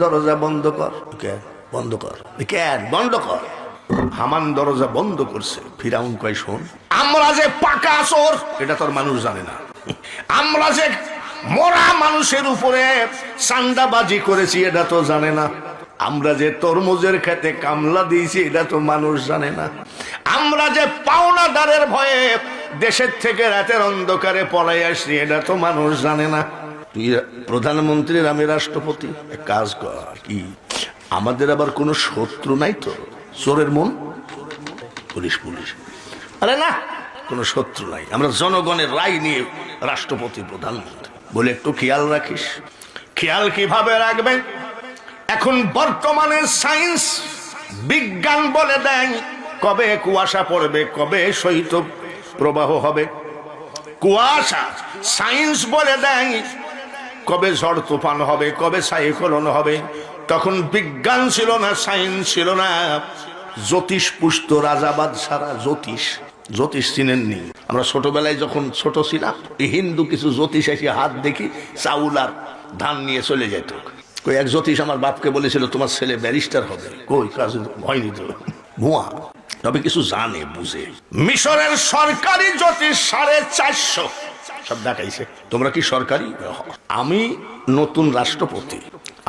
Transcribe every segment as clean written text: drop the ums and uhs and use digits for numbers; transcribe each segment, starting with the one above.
দরজা বন্ধ কর। কেন বন্ধ কর? কেন বন্ধ কর? হামান দরজা বন্ধ করছে। ফিরাউন কয়, শোন, আমরা যে পাকা চোর এটা তোর মানুষ জানে না। আমরা যে মরা মানুষের উপরে চান্দাবাজি করেছি এটা তো জানে না। আমরা যে তরমুজের খেতে কামলা দিয়েছি এটা তো মানুষ জানে না। আমরা যে পাওনাদারের ভয়ে দেশের থেকে রাতের অন্ধকারে পলাই আসছি এটা তো মানুষ জানে না। তুই প্রধানমন্ত্রীর, আমি রাষ্ট্রপতি, এক কাজ কর, কি আমাদের আবার কোনো শত্রু নাই তো? চোরের মন, পুলিশ পুলিশ, আরে না, কোনো শত্রু নাই। আমরা জনগণের রায় নিয়ে রাষ্ট্রপতি প্রধানমন্ত্রী বলে একটু খেয়াল রাখিস। খেয়াল কিভাবে রাখবে? এখন বর্তমানে সায়েন্স বিজ্ঞান বলে দেয় কবে কুয়াশা পড়বে, কবে শৈত্য প্রবাহ হবে। কুয়াশা সায়েন্স বলে দেয় কবে ঝড় তুফান হবে, কবে সাইক্লোন হবে। তখন বিজ্ঞান ছিল না, সায়েন্স ছিল না। জ্যোতিষ পুষ্ট রাজাবাদ সারা জ্যোতিষ। জ্যোতিষ চিনেননি? আমরা ছোটবেলায় যখন ছোট ছিলাম, হিন্দু কিছু জ্যোতিষ এসে হাত দেখি চাউল আর ধান নিয়ে চলে যেত। কই এক জ্যোতিষ আমার বাপকে বলেছিল তোমার ছেলে ব্যারিস্টার হবে। কই কাজ হয়নি তো, ভুয়া। তবে কিছু জানে বুঝে। মিশরের সরকারি জ্যোতিষ 450 সব দেখাইছে। তোমরা কি সরকারি? আমি নতুন রাষ্ট্রপতি,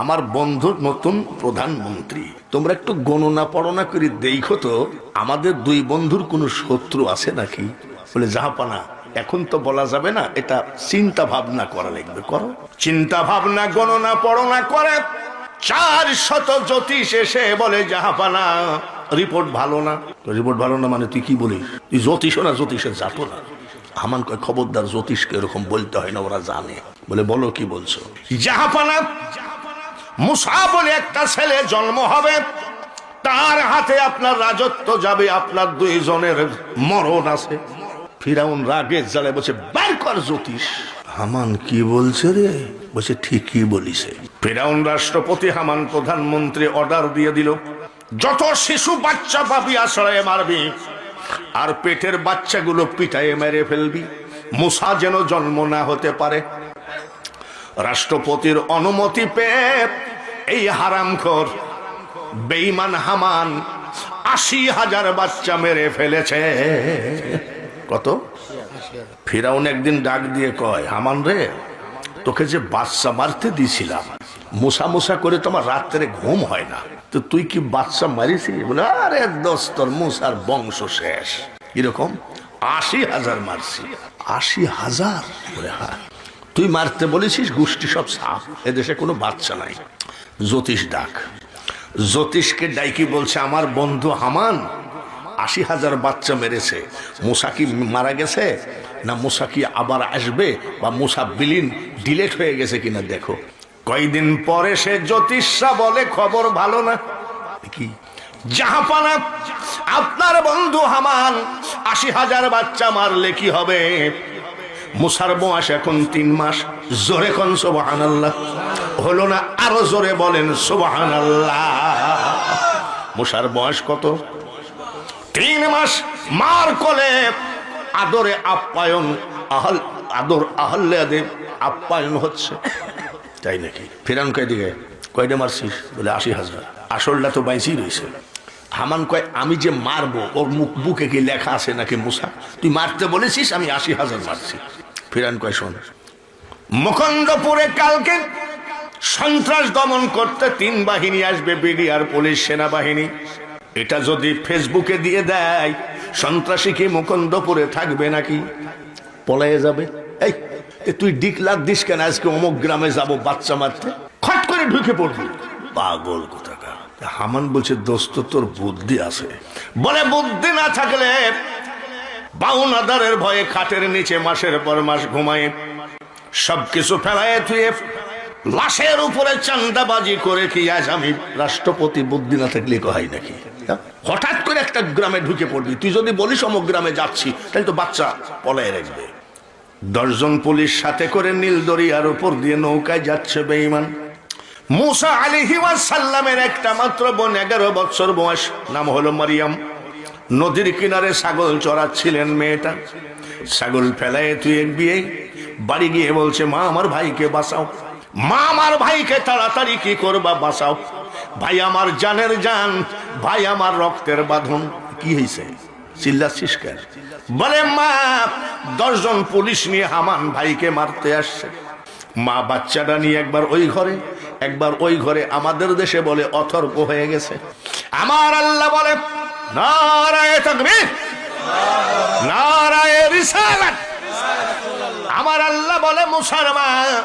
আমার বন্ধু নতুন প্রধানমন্ত্রী। তোমরা একটু গণনা পড়না করে দেখো তো আমাদের দুই বন্ধুর কোনো শত্রু আছে নাকি। বলে জাহাপানা এখন তো বলা যাবে না, এটা চিন্তা ভাবনা করা লাগবে। করো চিন্তা ভাবনা, গণনা পড়না করে 400 জ্যোতিষ এসে বলে জাহাপানা রিপোর্ট ভালো না। রিপোর্ট ভালো না মানে তুই কি বলিস? তুই জ্যোতিষও না, জ্যোতিষের জাতো না। হামান কয়, খবরদার, জ্যোতিষকে এরকম বলতে হয় না, ওরা জানে। বলে বলো কি বলছো? জাহাপানা মুসা বলে একটা ছেলে জন্ম হবে, তার হাতে আপনার রাজত্ব যাবে, আপনার 2 জনের মরণ আছে। ফিরাউন রাগে জ্বালে বলছে, বের কর জ্যোতিষ। হামান কি বলছে রে? বলছে ঠিকই বলিছে। ফিরাউন রাষ্ট্রপতি, হামান প্রধানমন্ত্রী অর্ডার দিয়ে দিল, যত শিশু বাচ্চা পাবি আশ্রয়ে মারবি, আর পেটের বাচ্চাগুলো পিটায়ে মেরে ফেলবি, মুসা যেন জন্ম না হতে পারে। রাষ্ট্রপতির অনুমতি পেয়ে এই হারামখোর বেঈমান হামান 80,000 বাচ্চা মেরে ফেলেছে। কত? ফিরাউন একদিন ডাক দিয়ে কয়, হামান রে, তোকে যে বাচ্চা মারতে দিছিলাম, মুসা মুসা করে তোমার রাত্রে ঘুম হয় না, তো তুই কি বাচ্চা মারিছি? বলে আরে দোস্ত, তোর মুসার বংশ শেষ। এরকম 80,000 মারছি। 80,000? বলে হ্যাঁ। তুই মারতে বলেছিস, গোষ্ঠী সব সাপ, এদেশে কোনো বাচ্চা নাই। জ্যোতিষ ডাক। জ্যোতিষকে ডাইকি বলছে, আমার বন্ধু হামান 80,000 বাচ্চা মেরেছে। মুসা কি মারা গেছে না মুসা কি আবার আসবে, বা মুসা বিলীন ডিলেট হয়ে গেছে কিনা দেখো। কয়দিন পরে সে জ্যোতিষরা বলে, খবর ভালো না। কি? জাহাপানা, আপনার বন্ধু হামান 80,000 বাচ্চা মারলে কি হবে? মুসার বয়স এখন 3 মাস। জোরে কোন সুবহানাল্লাহ। হলো না? আরো জোরে বলেন সুবহানাল্লাহ। মুসার বয়স কত? 3 মাস। মার কোলে আদরে আপ্যায়ন, আদর আহ্লাদে আপ্যায়ন হচ্ছে, তাই নাকি? ফিরান কয় দিকে, কয়টা মারছিস? বলে 80,000। আসলটা তো বাইসি রয়েছে। হামান কয়, আমি যে মারবো ওর বুকে কি লেখা আছে নাকি মুসা? তুই মারতে বলেছিস, আমি 80,000 মারছি। ফিরান কয়, শোন, মুকুন্দপুরে কালকে সন্ত্রাস দমন করতে 3 বাহিনী আসবে, বিডিআর, পুলিশ, সেনাবাহিনী। এটা যদি ফেসবুকে দিয়ে দেয়, সন্ত্রাসী কি মুকুন্দপুরে থাকবে নাকি? পলায়ে যাবে। এই তুই ডিক্লার দিস কেন আজকে অমুক গ্রামে যাবো বাচ্চা মারতে? খট করে ঢুকে পড়বি। পাগল কোথাকার। হামান বলছে, দোস্ত তোর বুদ্ধি আছে? বলে বুদ্ধি না থাকলে বাউনাদারের ভয়ে খাটের নিচে মাসের পর মাস ঘুমায়, সবকিছু ফেলায় তুই লাশের উপরে চান্দাবাজি করে কি আজ আমি রাষ্ট্রপতি? বুদ্ধি না থাকলে হয় নাকি? হঠাৎ করে একটা গ্রামে ঢুকে পড়বি। তুই যদি বলিস অমুক গ্রামে যাচ্ছি, তাহলে তো বাচ্চা পলায় রাখবে। 10 জন পুলিশ সাথে করে নীল দরিয়ার উপর দিয়ে নৌকায় যাচ্ছে বেঈমান। মুসা আলাইহিস সালামের একটা মাত্র বোন, 11 বছর বয়স, নাম হলো মারিয়াম। নদীর কিনারে ছাগল চড়াচ্ছিলেন মেয়েটা। ছাগল ফেলায় তুই এক বিয়ে বাড়ি গিয়ে বলছে, মা আমার ভাইকে বাঁচাও। মা আমার ভাইকে তাড়াতাড়ি কি করবা বাঁচাও, ভাই আমার জানের জান, ভাই আমার রক্তের বাঁধন। কি হয়েছে চিল্লাচ্ছিস কেন? বলে মা 10 জন পুলিশ নিয়ে হামান ভাইকে মারতে আসছে। মা বাচ্চাটা নিয়ে একবার ওই ঘরে একবার ওই ঘরে, আমাদের দেশে বলে অতর্ক হয়ে গেছে। আমার আল্লাহ বলে নারায়ে তাকবীর, নারায়ে রিসালাত। আমার আল্লাহ বলে মুসলমান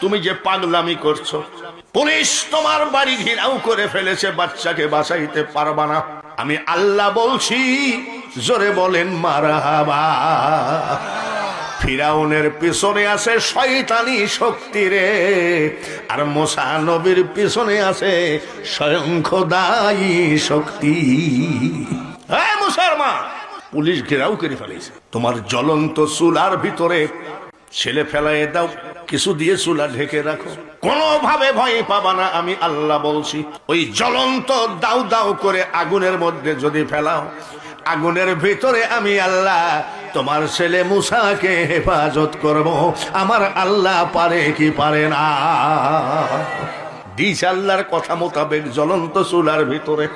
তুমি যে পাগলামি করছো, পুলিশ তোমার বাড়ি ঘিরাও করে ফেলেছে, বাচ্চাকে বাঁচাইতে পারবা না। আমি আল্লাহ বলছি, জোরে বলেন মারহাবা। ফিরাউনের পিছনে আছে শয়তানি শক্তি রে, আর মুসা নবীর পিছনে আছে স্বয়ং খোদাই শক্তি। হ্যাঁ মুসলমান, পুলিশ ঘেরাও করে ফেলেছে, তোমার জ্বলন্ত চুলার ভিতরে ছেলে ফেলাই দাও, কিছু দিয়ে চুলা ঢেকে রাখো, কোনোভাবে ভয় পাবা না। আমি আল্লাহ বলছি, ওই জ্বলন্ত দাউ দাউ করে আগুনের মধ্যে যদি ফেলাও, আগুনের ভিতরে আমি আল্লাহ তোমার ছেলে মুসাকে হেফাজত করব। আমার আল্লাহ পারে কি পারে না? দিস আল্লাহর কথা মোতাবেক জ্বলন্ত চুলার ভিতরে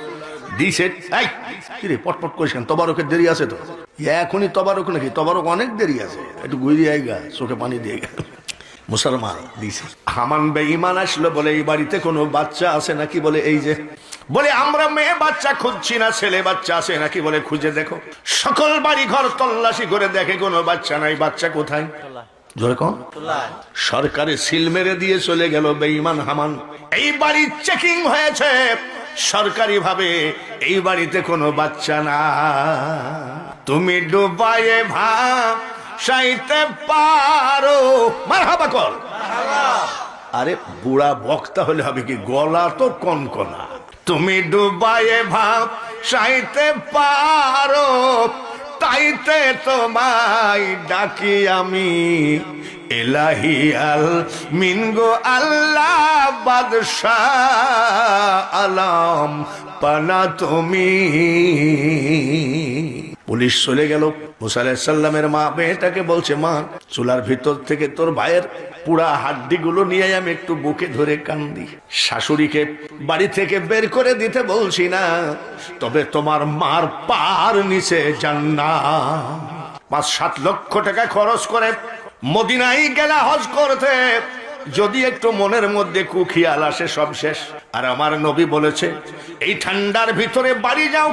দিছে। কিরে পটপট করিস কেন? তবারকের দেরি আছে তো, এখনই তবারক নাকি? তবারক অনেক দেরি আছে, একটু গুইয়ে আইগা, চোখে পানি দিয়ে গা। মুসলমান দিছে। হামান বেঈমান আসলো, বলে এই বাড়িতে কোনো বাচ্চা আছে নাকি? বলে এই যে। বলে আমরা মেয়ে বাচ্চা খুঁজছি না, ছেলে বাচ্চা আছে নাকি? বলে খুঁজে দেখো। সকল বাড়ি ঘর তল্লাশি করে দেখে কোনো বাচ্চা নাই। বাচ্চা কোথায়? জোরে কম। সরকারে সিল মেরে দিয়ে চলে গেল বেঈমান হামান। এই বাড়ি চেকিং হয়েছে সরকারি ভাবে, এই বাড়িতে কোনো বাচ্চা না। তুমি ডুবায়ে ভাব সাইতে পারো, মারহাবা কর। আরে বুড়া বক্তা হলে হবে কি, গলা তো কনকনা। তুমি ডুবায়ে ভাব সাইতে পারো, তাইতে তোমায় ডাকি আমি এলাহি আল মিনগো আল্লাহ বাদশাহ আলাম পানা তুমি। পুলিশ চলে গেল। মুসা আলাইহিস সালামের মা মেয়েটাকে বলছে, মা চুলার ভিতর থেকে তোর ভাইয়ের পুরা হাড্ডিগুলো নিয়ে আমি একটু বুকে ধরে কান্দি। শাশুড়িকে বাড়ি থেকে বের করে দিতে বলছি না, তবে তোমার মার পার নিচে জান্নাত। 5-7 লক্ষ টাকা খরচ করে মদিনায় গেলা হজ করতে, যদি একটু মনের মধ্যে কুখিয়াল আসে সব শেষ। আর আমার নবী বলেছে, এই ঠান্ডার ভিতরে বাড়ি যাও,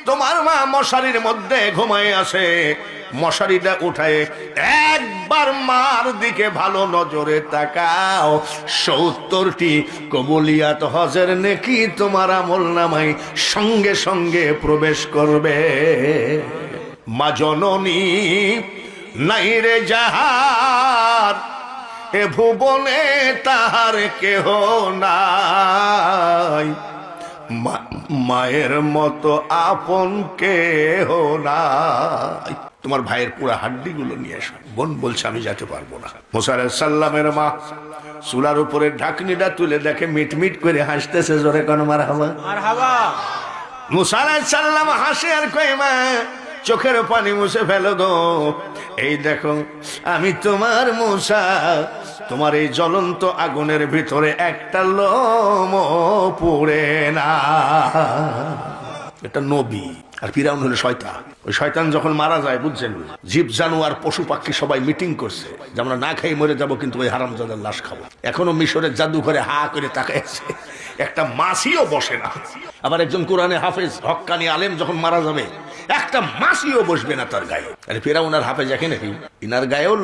তোমার মা মশারির মধ্যে ঘুমায় আছে, মশারিটা উঠায় একবার মার দিকে ভালো নজরে তাকাও, 70টি কবুলিয়াত হজের নেকি তোমার আমলনামায় সঙ্গে সঙ্গে প্রবেশ করবে। মা জননী নাই রে যাহার, এ ভুবনে তাহার কেহ নাই, মায়ের মতো আপন কেহ নাই। তোমার ভাইয়ের পুরা হাড্ডিগুলো নিয়ে এসো। বোন বলছে আমি যেতে পারবো না। মুসা আলাইহিস সালামের মা চুলার উপরে ঢাকনিটা তুলে দেখে মিটমিট করে হাসতেছে। জোরে কোন মারহাবা। মুসা আলাইহিস সালাম হাসে আর কয়, মা চোখের পানি মুছে ফেলো গো, এই দেখো আমি তোমার মুসা, তোমার এই জ্বলন্ত আগুনের ভিতরে একটা লোম পুড়ে না। এটা নবী, আর ফিরাউন হলো শয়তান। ওই শয়তান যখন মারা যায়, বুঝছেন, জীব জানোয়ার পশু পাখি সবাই মিটিং করছে যে আমরা না খাই মরে যাবো, কিন্তু ওই হারামজাদার লাশ খাবো। এখনো মিশরের জাদুঘরে হা করে তাকায় আছে, একটা মাছিও বসে না। আবার একজন কোরআনে হাফেজ হক্কানি আলেম যখন মারা যাবে, একটা মাছিও বসবে না তার গায়ে। আরে ফিরাউন আর হাফেজ একই নাকি? ইনার গায়েও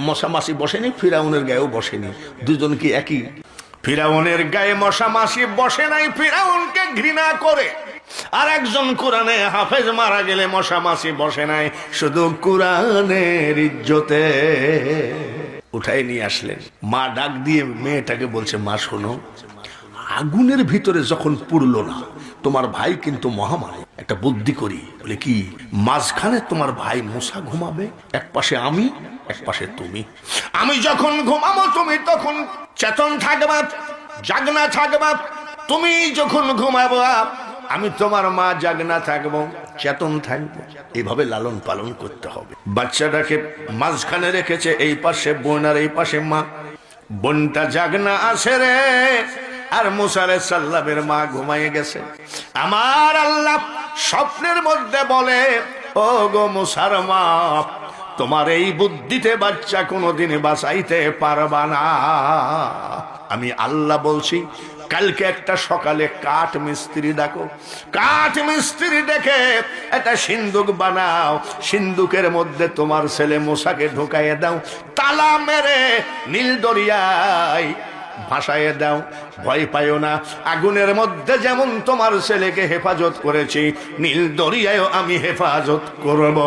মশা মাছি বসেনি, ফিরাউনের গায়েও বসেনি, দুজন কি একই? ফিরাউনের গায়ে মশা মাছি বসে নাই, ফিরাউনকে ঘৃণা করে। আর একজন কোরআনে হাফেজ মারা গেলে মশা মাছি বসে নাই, শুধু কোরআনের ইজ্জতে উঠাই নিয়ে আসলেন। মা ডাক দিয়ে মেয়েটাকে বলছে, মা শোনো, আগুনের ভিতরে যখন পুড়লো না, তোমার ভাই কিন্তু মহামারী। একটা বুদ্ধি করি। বলে কি? মাঝখানে তোমার ভাই মুসা ঘুমাবে, এক পাশে আমি, এক পাশে তুমি। আমি যখন ঘুমাবো তুমি তখন চেতন থাকবা, জাগনা থাকবা। তুমি যখন ঘুমাবো আমি তোমার মা জাগনা থাকবো, চেতন থাকবো। এইভাবে লালন পালন করতে হবে। বাচ্চাটাকে মাঝখানে রেখেছে, এই পাশে বোন আর এই পাশে মা। বোনটা জাগনা আসে রে, আর মুসা আলাইহিস সালামের মা ঘুমাইয়ে গেছে। আমার আল্লাহ স্বপ্নের মধ্যে বলে, ও গো মুসার মা, তোমার এই বুদ্ধিতে বাচ্চা কোনোদিন বাঁচাইতে পারবা না। আমি আল্লাহ বলছি, কালকে একটা সকালে কাঠ মিস্ত্রি ডাকো, কাঠ মিস্ত্রি ডেকে একটা সিন্দুক বানাও, সিন্দুকের মধ্যে তোমার ছেলে মুসাকে ঢুকাইয়ে দাও, তালা মেরে নীল দরিয়ায় ভাসাইয়ে দাও। ভয় পাইও না, আগুনের মধ্যে যেমন তোমার ছেলেকে হেফাজত করেছি, নীল দরিয়ায়ও আমি হেফাজত করব।